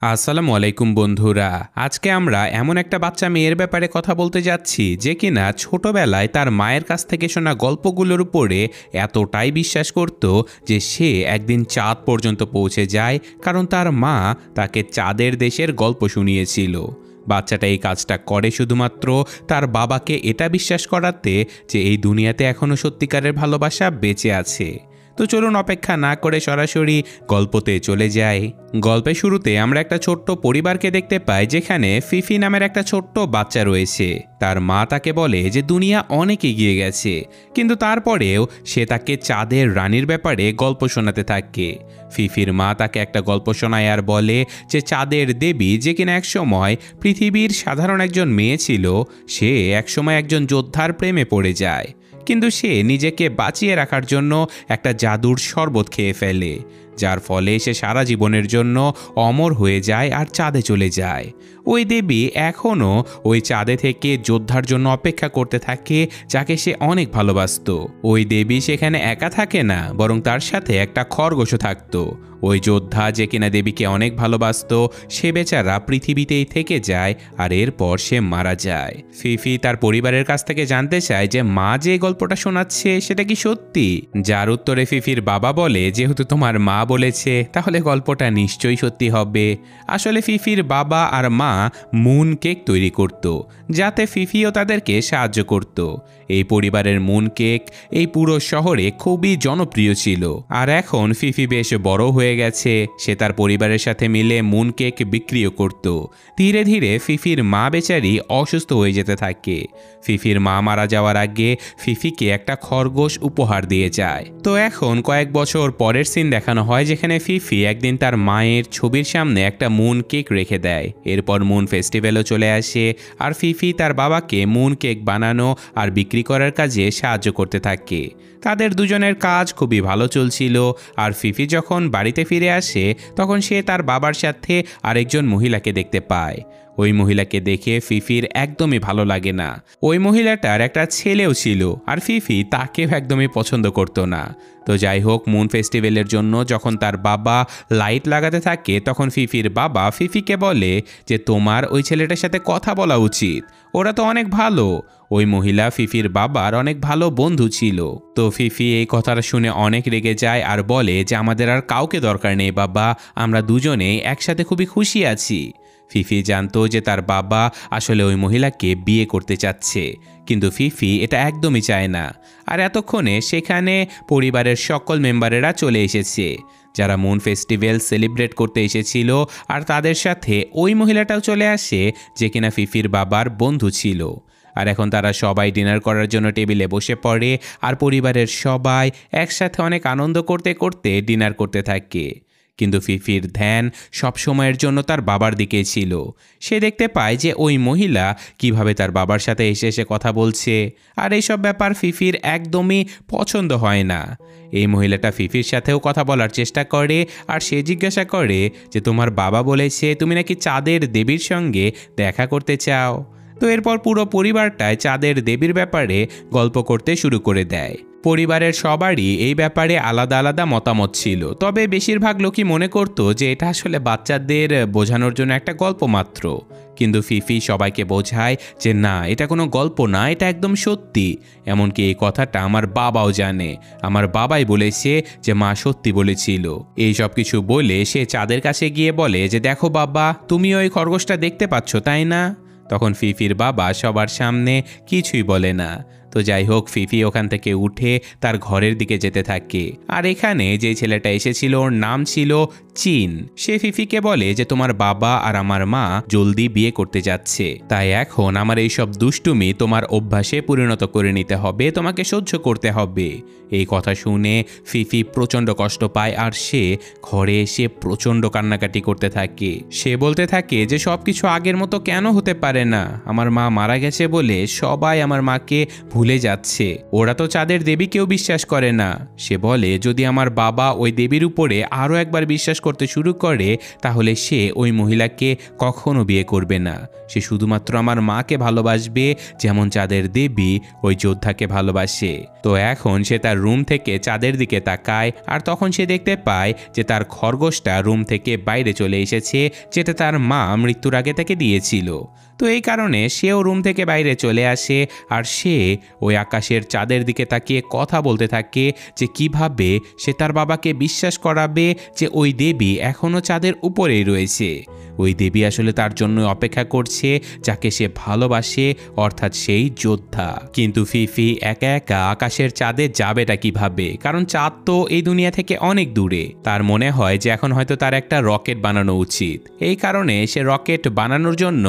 আসসালামু আলাইকুম বন্ধুরা। আজকে আমরা এমন একটা বাচ্চা মেয়ের ব্যাপারে কথা বলতে যাচ্ছি যে কিনা ছোটবেলায় তার মায়ের কাছ থেকে শোনা গল্পগুলোর উপরে এতটাই বিশ্বাস করত যে সে একদিন চাঁদ পর্যন্ত পৌঁছে যায়, কারণ তার মা তাকে চাঁদের দেশের গল্প শুনিয়েছিল। বাচ্চাটা এই কাজটা করে শুধুমাত্র তার বাবাকে এটা বিশ্বাস করাতে যে এই দুনিয়াতে এখনও সত্যিকারের ভালোবাসা বেঁচে আছে। তো চলুন অপেক্ষা না করে সরাসরি গল্পতে চলে যাই। গল্পের শুরুতে আমরা একটা ছোট্ট পরিবারকে দেখতে পাই, যেখানে ফিফি নামের একটা ছোট্ট বাচ্চা রয়েছে। তার মা তাকে বলে যে দুনিয়া অনেক এগিয়ে গেছে, কিন্তু তারপরেও সে তাকে চাঁদের রানীর ব্যাপারে গল্প শোনাতে থাকে। ফিফির মা তাকে একটা গল্প শোনায় আর বলে যে চাঁদের দেবী, যে কিনা একসময় পৃথিবীর সাধারণ একজন মেয়ে ছিল, সে একসময় একজন যোদ্ধার প্রেমে পড়ে যায়, কিন্তু সে নিজেকে বাঁচিয়ে রাখার জন্য একটা জাদুর শরবত খেয়ে ফেলে, যার ফলে সে সারা জীবনের জন্য অমর হয়ে যায় আর চাঁদে চলে যায়। ওই দেবী এখনও ওই চাঁদে থেকে যোদ্ধার জন্য অপেক্ষা করতে থাকে, যাকে সে অনেক ভালোবাসতো। ওই দেবী সেখানে একা থাকে না, বরং তার সাথে একটা খরগোশও থাকতো। ওই যোদ্ধা, যে কিনা দেবীকে অনেক ভালোবাসতো, সে বেচারা পৃথিবীতেই থেকে যায় আর এরপর সে মারা যায়। ফিফি তার পরিবারের কাছ থেকে জানতে চায় যে মা যে গল্পটা শোনাচ্ছে সেটা কি সত্যি, যার উত্তরে ফিফির বাবা বলে যেহেতু তোমার মা বলেছে তাহলে গল্পটা নিশ্চয়ই সত্যি হবে। আসলে ফিফির বাবা আর মা মুন কেক তৈরি করত, যাতে ফিফিও তাদেরকে সাহায্য করত। এই পরিবারের মুন কেক এই পুরো শহরে খুবই জনপ্রিয় ছিল। আর এখন ফিফি বেশ বড় হয়ে গেছে, সে তার পরিবারের সাথে মিলে মুন কেক বিক্রিও করত। ধীরে ধীরে ফিফির মা বেচারি অসুস্থ হয়ে যেতে থাকে। ফিফির মা মারা যাওয়ার আগে ফিফিকে একটা খরগোশ উপহার দিয়ে যায়। তো এখন কয়েক বছর পরের সিন দেখানো হয়, যেখানে ফিফি একদিন তার মায়ের ছবির সামনে একটা মুন কেক রেখে দেয়। এরপর মুন ফেস্টিভ্যালও চলে আসে, আর ফিফি তার বাবাকে মুন কেক বানানো আর বিক্রি করার কাজে সাহায্য করতে থাকে। তাদের দুজনের কাজ খুবই ভালো চলছিল। আর ফিফি যখন বাড়িতে ফিরে আসে, তখন সে তার বাবার সাথে আরেকজন মহিলাকে দেখতে পায়। ওই মহিলাকে দেখে ফিফির একদমই ভালো লাগে না। ওই মহিলাটার একটা ছেলেও ছিল, আর ফিফি তাকেও একদমই পছন্দ করতো না। তো যাই হোক, মুন ফেস্টিভ্যালের জন্য যখন তার বাবা লাইট লাগাতে থাকে, তখন ফিফির বাবা ফিফিকে বলে যে তোমার ওই ছেলেটার সাথে কথা বলা উচিত, ওরা তো অনেক ভালো। ওই মহিলা ফিফির বাবার অনেক ভালো বন্ধু ছিল। তো ফিফি এই কথাটা শুনে অনেক রেগে যায় আর বলে যে আমাদের আর কাউকে দরকার নেই বাবা, আমরা দুজনেই একসাথে খুবই খুশি আছি। ফিফি জানতো যে তার বাবা আসলে ওই মহিলাকে বিয়ে করতে চাচ্ছে, কিন্তু ফিফি এটা একদমই চায় না। আর এতক্ষণে সেখানে পরিবারের সকল মেম্বারেরা চলে এসেছে, যারা মুন ফেস্টিভ্যাল সেলিব্রেট করতে এসেছিল। আর তাদের সাথে ওই মহিলাটাও চলে আসে, যে কিনা ফিফির বাবার বন্ধু ছিল। আর এখন তারা সবাই ডিনার করার জন্য টেবিলে বসে পড়ে, আর পরিবারের সবাই একসাথে অনেক আনন্দ করতে করতে ডিনার করতে থাকে। কিন্তু ফিফির ধ্যান সব সময়ের জন্য তার বাবার দিকেই ছিল। সে দেখতে পায় যে ওই মহিলা কিভাবে তার বাবার সাথে এসে এসে কথা বলছে, আর এইসব ব্যাপার ফিফির একদমই পছন্দ হয় না। এই মহিলাটা ফিফির সাথেও কথা বলার চেষ্টা করে, আর সে জিজ্ঞাসা করে যে তোমার বাবা বলেছে তুমি নাকি চাঁদের দেবীর সঙ্গে দেখা করতে চাও। তো এরপর পুরো পরিবারটায় চাঁদের দেবীর ব্যাপারে গল্প করতে শুরু করে দেয়। পরিবারের সবারই এই ব্যাপারে আলাদা আলাদা মতামত ছিল, তবে বেশিরভাগ লোকই মনে করত যে এটা আসলে বাচ্চাদের বোঝানোর জন্য একটা গল্প মাত্র। কিন্তু ফিফি সবাইকে বোঝায় যে না, এটা কোনো গল্প না, এটা একদম সত্যি। এমনকি এই কথাটা আমার বাবাও জানে, আমার বাবাই বলেছে যে মা সত্যি বলেছিল। এই সব কিছু বলে সে চাঁদের কাছে গিয়ে বলে যে দেখো বাবা, তুমি ওই খরগোশটা দেখতে পাচ্ছ তাই না? তখন ফিফির বাবা সবার সামনে কিছুই বলে না। তো যাই হোক, ফিফি ওখান থেকে উঠে তার ঘরের দিকে যেতে থাকে। আর এখানে যে ছেলেটা এসেছিল ওর নাম ছিল চিন। সে ফিফিকে বলে যে তোমার বাবা আর আমার মা জলদি বিয়ে করতে যাচ্ছে, তাই এখন আমার এইসব দুষ্টুমি তোমার অভ্যাসে পরিণত করে নিতে হবে, তোমাকে সহ্য করতে হবে। এই কথা শুনে ফিফি প্রচণ্ড কষ্ট পায়, আর সে ঘরে এসে প্রচণ্ড কান্নাকাটি করতে থাকে। সে বলতে থাকে যে সব কিছু আগের মতো কেন হতে পারে না, আমার মা মারা গেছে বলে সবাই আমার মাকে ভুলে যাচ্ছে, ওরা তো চাঁদের দেবীকেও বিশ্বাস করে না। সে বলে যদি আমার বাবা ওই দেবীর উপরে আরও একবার বিশ্বাস করতে শুরু করে তাহলে সে ওই মহিলাকে কখনো বিয়ে করবে না। সে শুধুমাত্র আমার মাকে ভালোবাসবে যেমন চাঁদের দেবী ওই যোদ্ধাকে ভালোবাসে। তো এখন সে তার রুম থেকে চাঁদের দিকে তাকায় আর তখন সে দেখতে পায় যে তার খরগোশটা রুম থেকে বাইরে চলে এসেছে, যেটা তার মা মৃত্যুর আগে থেকে দিয়েছিল। তো এই কারণে সেও রুম থেকে বাইরে চলে আসে আর সে ওই আকাশের চাঁদের দিকে তাকিয়ে কথা বলতে থাকে যে কিভাবে সে তার বাবাকে বিশ্বাস করাবে যে ওই দেবী এখনও চাঁদের উপরেই রয়েছে। ওই দেবী আসলে তার জন্য অপেক্ষা করছে যাকে সে ভালোবাসে, অর্থাৎ সেই যোদ্ধা। কিন্তু ফিফি একা একা আকাশের চাঁদে যাবেটা কিভাবে, কারণ চাঁদ তো এই দুনিয়া থেকে অনেক দূরে। তার মনে হয় যে এখন হয়তো তার একটা রকেট বানানো উচিত। এই কারণে সে রকেট বানানোর জন্য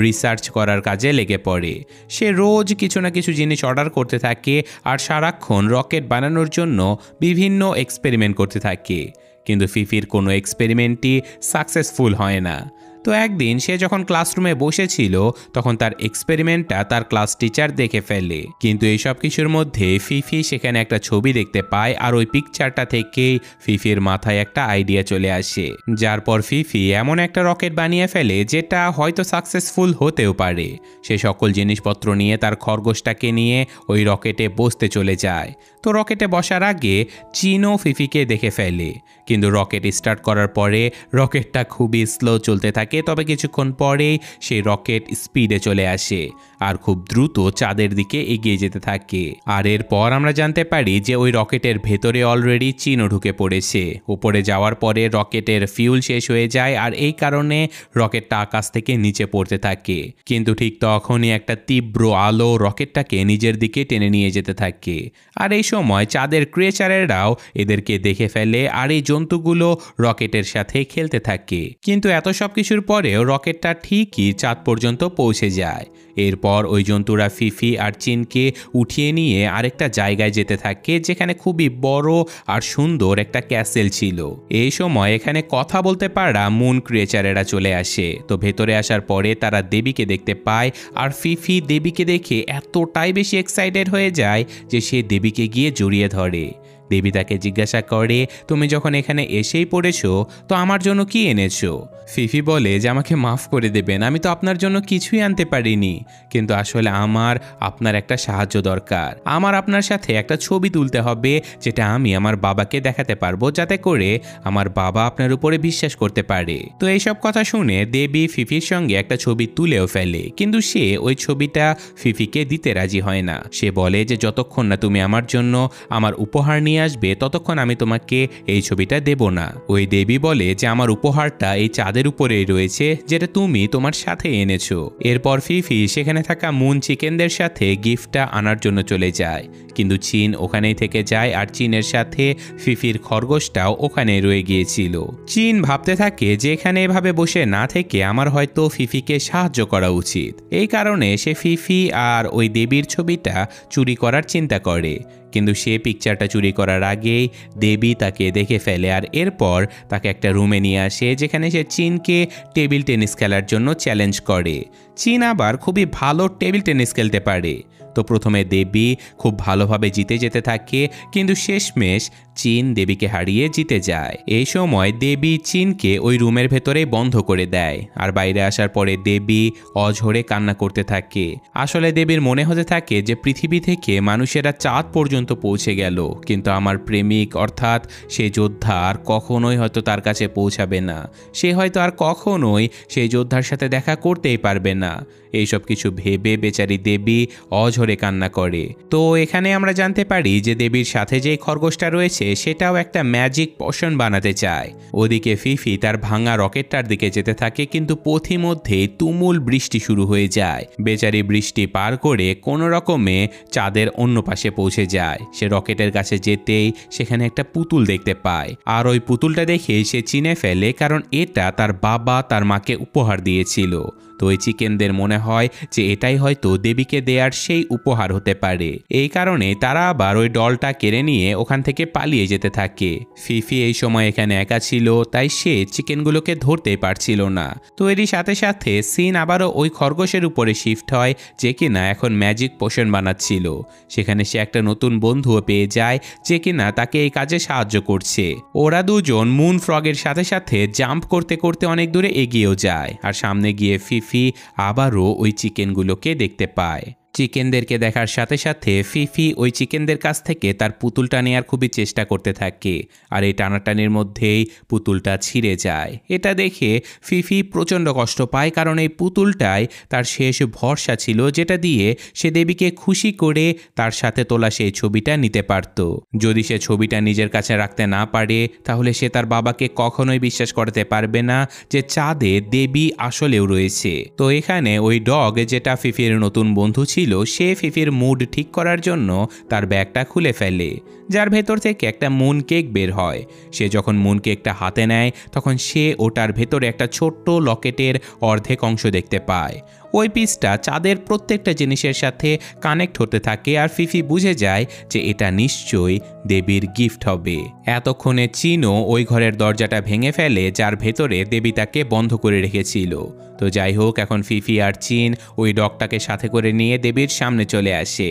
রিসার্চ করার কাজে লেগে পড়ে। সে রোজ কিছু না কিছু জিনিস অর্ডার করতে থাকে আর সারাক্ষণ রকেট বানানোর জন্য বিভিন্ন এক্সপেরিমেন্ট করতে থাকে। কিন্তু ফিফির কোনো এক্সপেরিমেন্টই সাকসেসফুল হয় না। তো একদিন সে যখন ক্লাসরুমে বসেছিল তখন তার এক্সপেরিমেন্টটা তার ক্লাস টিচার দেখে ফেলে। কিন্তু এই সব কিছুর মধ্যে ফিফি সেখানে একটা ছবি দেখতে পায় আর ওই পিকচারটা থেকেই ফিফির মাথায় একটা আইডিয়া চলে আসে, যার পর ফিফি এমন একটা রকেট বানিয়ে ফেলে যেটা হয়তো সাকসেসফুল হতেও পারে। সে সকল জিনিসপত্র নিয়ে তার খরগোশটাকে নিয়ে ওই রকেটে বসতে চলে যায়। তো রকেটে বসার আগে চিনও ফিফিকে দেখে ফেলে, কিন্তু রকেট স্টার্ট করার পরে রকেটটা খুবই স্লো চলতে থাকে। তবে কিছুক্ষণ পরেই সেই রকেট স্পিডে চলে আসে আর খুব দ্রুত চাঁদের দিকে এগিয়ে যেতে থাকে। আর এরপর আমরা জানতে পারি যে ওই রকেটের ভেতরে অলরেডি চীনও ঢুকে পড়েছে। উপরে যাওয়ার পরে রকেটের ফিউল শেষ হয়ে যায় আর এই কারণে রকেটটা আকাশ থেকে নিচে পড়তে থাকে। কিন্তু ঠিক তখনই একটা তীব্র আলো রকেটটাকে নিজের দিকে টেনে নিয়ে যেতে থাকে। আর এই সময় চাঁদের ক্রিয়েচারেরাও এদেরকে দেখে ফেলে আর এই জন্তুগুলো রকেটের সাথে খেলতে থাকে। কিন্তু এত সব কিছুর পরেও রকেটটা ঠিকই চাঁদ পর্যন্ত পৌঁছে যায়। এরপর ওই জন্তুরা ফিফি আর চিনকে উঠিয়ে নিয়ে আরেকটা জায়গায় যেতে থাকে যেখানে খুবই বড় আর সুন্দর একটা ক্যাসেল ছিল। এই সময় এখানে কথা বলতে পারা মুন ক্রিয়েচারেরা চলে আসে। তো ভেতরে আসার পরে তারা দেবীকে দেখতে পায় আর ফিফি দেবীকে দেখে এতটাই বেশি এক্সাইটেড হয়ে যায় যে সে দেবীকে গিয়ে জড়িয়ে ধরে। দেবী তাকে জিজ্ঞাসা করে, তুমি যখন এখানে এসেই পড়েছো তো আমার জন্য কি এনেছো? ফিফি বলে যে আমাকে মাফ করে দেবেন, আমি তো আপনার জন্য কিছুই আনতে পারিনি, কিন্তু আসলে আমার আপনার একটা সাহায্য দরকার। আমার আপনার সাথে একটা ছবি তুলতে হবে যেটা আমি আমার বাবাকে দেখাতে পারবো, যাতে করে আমার বাবা আপনার উপরে বিশ্বাস করতে পারে। তো এইসব কথা শুনে দেবী ফিফির সঙ্গে একটা ছবি তুলেও ফেলে, কিন্তু সে ওই ছবিটা ফিফিকে দিতে রাজি হয় না। সে বলে যে যতক্ষণ না তুমি আমার জন্য আমার উপহার নিয়ে আসবে ততক্ষণ আমি তোমাকে এই ছবিটা দেব না। ওই দেবী বলে যে আমার উপহারটা এই চাঁদের উপরেই রয়েছে যেটা তুমি তোমার সাথে এনেছো। এরপর ফিফি সেখানে থাকা মুন চিকেনদের সাথে গিফটটা আনার জন্য চলে যায়, কিন্তু চীন ওখানেই থেকে যায় আর চীনের সাথে ফিফির খরগোশটাও ওখানেই রয়ে গিয়েছিল। চীন ভাবতে থাকে যে এখানে এভাবে বসে না থেকে আমার হয়তো ফিফিকে সাহায্য করা উচিত। এই কারণে সে ফিফি আর ওই দেবীর ছবিটা চুরি করার চিন্তা করে, কিন্তু সে পিকচারটা চুরি করার আগেই দেবী তাকে দেখে ফেলে আর এরপর তাকে একটা রুমে নিয়ে আসে যেখানে সে চীনকে টেবিল টেনিস খেলার জন্য চ্যালেঞ্জ করে। চীন আবার খুবই ভালো টেবিল টেনিস খেলতে পারে। তো প্রথমে দেবী খুব ভালোভাবে জিতে যেতে থাকে, কিন্তু শেষমেশ চীন দেবীকে হারিয়ে জিতে যায়। এই সময় দেবী চীনকে ওই রুমের ভেতরে বন্ধ করে দেয় আর বাইরে আসার পরে দেবী অঝরে কান্না করতে থাকে। আসলে দেবীর মনে হতে থাকে যে পৃথিবী থেকে মানুষেরা চাঁদ পর্যন্ত পৌঁছে গেল, কিন্তু আমার প্রেমিক অর্থাৎ সে যোদ্ধা আর কখনোই হয়তো তার কাছে পৌঁছাবে না। সে হয়তো আর কখনোই সেই যোদ্ধার সাথে দেখা করতেই পারবে না। এইসব কিছু ভেবে বেচারি দেবী অঝরে কান্না করে। তো এখানে আমরা জানতে পারি যে দেবীর সাথে যে খরগোশটা রয়েছে সেটাও একটা ম্যাজিক পশন বানাতে চায়। ওদিকে ফিফি তার ভাঙা রকেটটার দিকে যেতে থাকে, কিন্তু পথিমধ্যে তুমুল বৃষ্টি শুরু হয়ে যায়। বেচারি বৃষ্টি পার করে কোনো রকমে চাঁদের অন্য পাশে পৌঁছে যায়। সে রকেটের কাছে যেতেই সেখানে একটা পুতুল দেখতে পায় আর ওই পুতুলটা দেখে সে চিনে ফেলে, কারণ এটা তার বাবা তার মাকে উপহার দিয়েছিল। তো ওই চিকেনদের মনে হয় যে এটাই হয়তো দেবীকে দেয়ার সেই উপহার হতে পারে। এই কারণে তারা আবার ওই ডলটা কেড়ে নিয়ে ওখান থেকে পালিয়ে পালিয়ে যেতে থাকে। ফিফি এই সময় এখানে একা ছিল, তাই সে চিকেনগুলোকে ধরতেই পারছিল না। তো এরই সাথে সাথে সিন আবারও ওই খরগোশের উপরে শিফট হয়, যে কিনা এখন ম্যাজিক পোশন বানাচ্ছিল। সেখানে সে একটা নতুন বন্ধুও পেয়ে যায়, যে কিনা তাকে এই কাজে সাহায্য করছে। ওরা দুজন মুন ফ্রগের সাথে সাথে জাম্প করতে করতে অনেক দূরে এগিয়েও যায়, আর সামনে গিয়ে ফিফি আবারও ওই চিকেনগুলোকে দেখতে পায়। চিকেনদেরকে দেখার সাথে সাথে ফিফি ওই চিকেনদের কাছ থেকে তার পুতুলটা নেওয়ার খুবই চেষ্টা করতে থাকে, আর এই টানাটানির মধ্যেই পুতুলটা ছিঁড়ে যায়। এটা দেখে ফিফি প্রচণ্ড কষ্ট পায়, কারণ এই পুতুলটাই তার শেষ ভরসা ছিল, যেটা দিয়ে সে দেবীকে খুশি করে তার সাথে তোলা সেই ছবিটা নিতে পারত। যদি সে ছবিটা নিজের কাছে রাখতে না পারে, তাহলে সে তার বাবাকে কখনোই বিশ্বাস করতে পারবে না যে চাঁদে দেবী আসলেও রয়েছে। তো এখানে ওই ডগ, যেটা ফিফির নতুন বন্ধু ছিল, সে ফিফির মুড ঠিক করার জন্য তার ব্যাগটা খুলে ফেলে, যার ভেতর থেকে একটা মুন কেক বের হয়। সে যখন মুন কেকটা হাতে নেয়, তখন সে ওটার ভেতরে একটা ছোট্ট লকেটের অর্ধেক অংশ দেখতে পায়। ওই পিসটা চাঁদের প্রত্যেকটা জিনিসের সাথে কানেক্ট হতে থাকে, আর ফিফি বুঝে যায় যে এটা নিশ্চয়ই দেবীর গিফট হবে। এতক্ষণে চিনও ওই ঘরের দরজাটা ভেঙে ফেলে, যার ভেতরে দেবী তাকে বন্ধ করে রেখেছিল। তো যাই হোক, এখন ফিফি আর চিন ওই ডগটাকে সাথে করে নিয়ে দেবীর সামনে চলে আসে।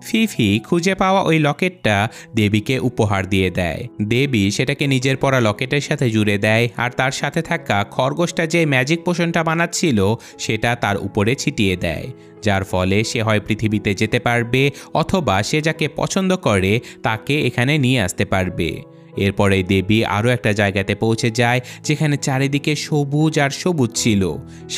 ফিফি খুঁজে পাওয়া ওই লকেটটা দেবীকে উপহার দিয়ে দেয়। দেবী সেটাকে নিজের পরা লকেটের সাথে জুড়ে দেয়, আর তার সাথে থাকা খরগোশটা যে ম্যাজিক পোশনটা বানাচ্ছিল সেটা তার উপরে ছিটিয়ে দেয়, যার ফলে সে হয় পৃথিবীতে যেতে পারবে, অথবা সে যাকে পছন্দ করে তাকে এখানে নিয়ে আসতে পারবে। এরপরে দেবী আরও একটা জায়গাতে পৌঁছে যায়, যেখানে চারিদিকে সবুজ আর সবুজ ছিল।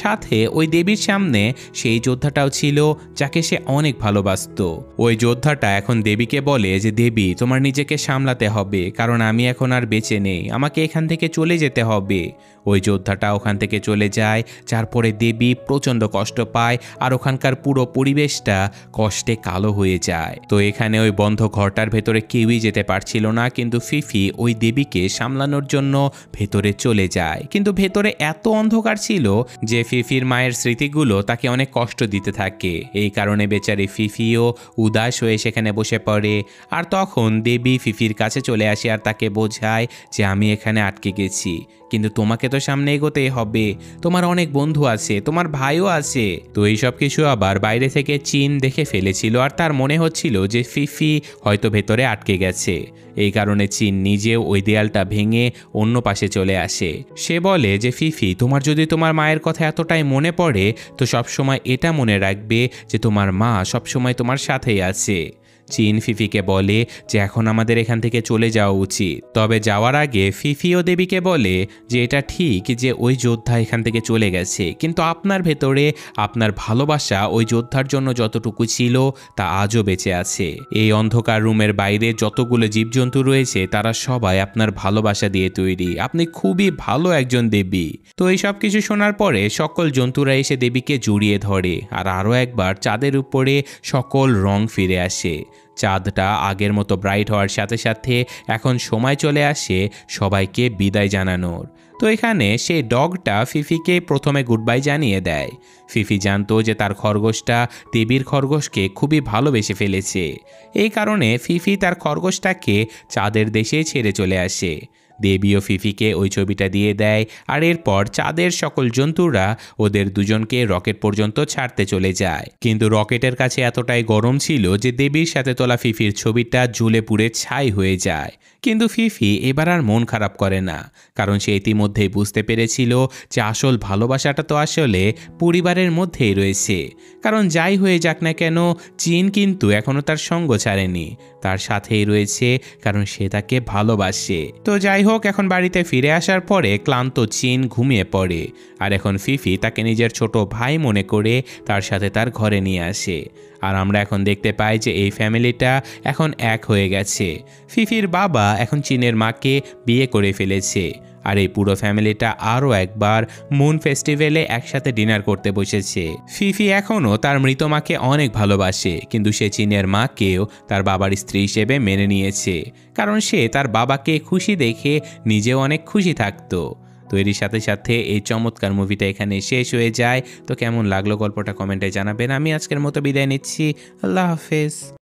সাথে ওই দেবীর সামনে সেই যোদ্ধাটাও ছিল, যাকে সে অনেক ভালোবাসত। ওই যোদ্ধাটা এখন দেবীকে বলে যে, দেবী, তোমার নিজেকে সামলাতে হবে, কারণ আমি এখন আর বেঁচে নেই, আমাকে এখান থেকে চলে যেতে হবে। ওই যোদ্ধাটা ওখান থেকে চলে যায়, যার পরে দেবী প্রচণ্ড কষ্ট পায়, আর ওখানকার পুরো পরিবেশটা কষ্টে কালো হয়ে যায়। তো এখানে ওই বন্ধ ঘরটার ভেতরে কেউই যেতে পারছিল না, কিন্তু ফিফি ওই দেবীকে সামলানোর জন্য ভেতরে চলে যায়। কিন্তু ভেতরে এত অন্ধকার ছিল যে ফিফির মায়ের স্মৃতিগুলো তাকে অনেক কষ্ট দিতে থাকে। এই কারণে বেচারি ফিফিও উদাস হয়ে সেখানে বসে পড়ে। আর তখন দেবী ফিফির কাছে চলে আসে আর তাকে বোঝায় যে, আমি এখানে আটকে গেছি, কিন্তু তোমাকে তো সামনে এগোতেই হবে, তোমার অনেক বন্ধু আছে, তোমার ভাইও আছে। তো এই সব কিছু আবার বাইরে থেকে চিন দেখে ফেলেছিল, আর তার মনে হচ্ছিল যে ফিফি হয়তো ভেতরে আটকে গেছে। এই কারণে চিন নিজেও ওই দেয়ালটা ভেঙে অন্য পাশে চলে আসে। সে বলে যে, ফিফি, তোমার যদি তোমার মায়ের কথা এতটাই মনে পড়ে, তো সবসময় এটা মনে রাখবে যে তোমার মা সবসময় তোমার সাথেই আছে। চিন ফিফিকে বলে যে এখন আমাদের এখান থেকে চলে যাওয়া উচিত। তবে যাওয়ার আগে ফিফিও দেবীকে বলে যে এটা ঠিক যে ওই যোদ্ধা এখান থেকে চলে গেছে, কিন্তু আপনার ভেতরে আপনার ভালোবাসা ওই যোদ্ধার জন্য যতটুকু ছিল তা আজও বেঁচে আছে। এই অন্ধকার রুমের বাইরে যতগুলো জীবজন্তু রয়েছে তারা সবাই আপনার ভালোবাসা দিয়ে তৈরি, আপনি খুবই ভালো একজন দেবী। তো এই সব কিছু শোনার পরে সকল জন্তুরা এসে দেবীকে জড়িয়ে ধরে, আর আরও একবার চাঁদের উপরে সকল রং ফিরে আসে। চাঁদটা আগের মতো ব্রাইট হওয়ার সাথে সাথে এখন সময় চলে আসে সবাইকে বিদায় জানানোর। তো এখানে সেই ডগটা ফিফিকে প্রথমে গুড বাই জানিয়ে দেয়। ফিফি জানতো যে তার খরগোশটা দেবীর খরগোশকে খুবই ভালোবেসে ফেলেছে। এই কারণে ফিফি তার খরগোশটাকে চাঁদের দেশে ছেড়ে চলে আসে। দেবীও ফিফিকে ওই ছবিটা দিয়ে দেয়, আর এরপর চাঁদের সকল জন্তুরা ওদের দুজনকে রকেট পর্যন্ত ছাড়তে চলে যায়। কিন্তু রকেটের কাছে এতটাই গরম ছিল যে দেবীর সাথে তোলা ফিফির ছবিটা জ্বলে পুড়ে ছাই হয়ে যায়। কিন্তু ফিফি এবার আর মন খারাপ করে না, কারণ সে ইতিমধ্যেই বুঝতে পেরেছিল যে আসল ভালোবাসাটা তো আসলে পরিবারের মধ্যেই রয়েছে। কারণ যাই হয়ে যাক না কেন, চিন কিন্তু এখনও তার সঙ্গ ছাড়েনি, তার সাথেই রয়েছে, কারণ সে তাকে ভালোবাসে। তো যাই হোক, এখন বাড়িতে ফিরে আসার পরে ক্লান্ত চিন ঘুমিয়ে পড়ে, আর এখন ফিফি তাকে নিজের ছোট ভাই মনে করে তার সাথে তার ঘরে নিয়ে আসে। আর আমরা এখন দেখতে পাই যে এই ফ্যামিলিটা এখন এক হয়ে গেছে। ফিফির বাবা এখন চিনের মাকে বিয়ে করে ফেলেছে, আর এই পুরো ফ্যামিলিটা আরও একবার মুন ফেস্টিভ্যালে একসাথে ডিনার করতে বসেছে। ফিফি এখনও তার মৃত মাকে অনেক ভালোবাসে, কিন্তু সে চিনের মাকেও তার বাবার স্ত্রী হিসেবে মেনে নিয়েছে, কারণ সে তার বাবাকে খুশি দেখে নিজেও অনেক খুশি থাকতো। তো এরই সাথে সাথে এই চমৎকার মুভিটা এখানে শেষ হয়ে যায়। তো কেমন লাগলো গল্পটা কমেন্টে জানাবেন। আমি আজকের মতো বিদায় নিচ্ছি। আল্লাহ হাফেজ।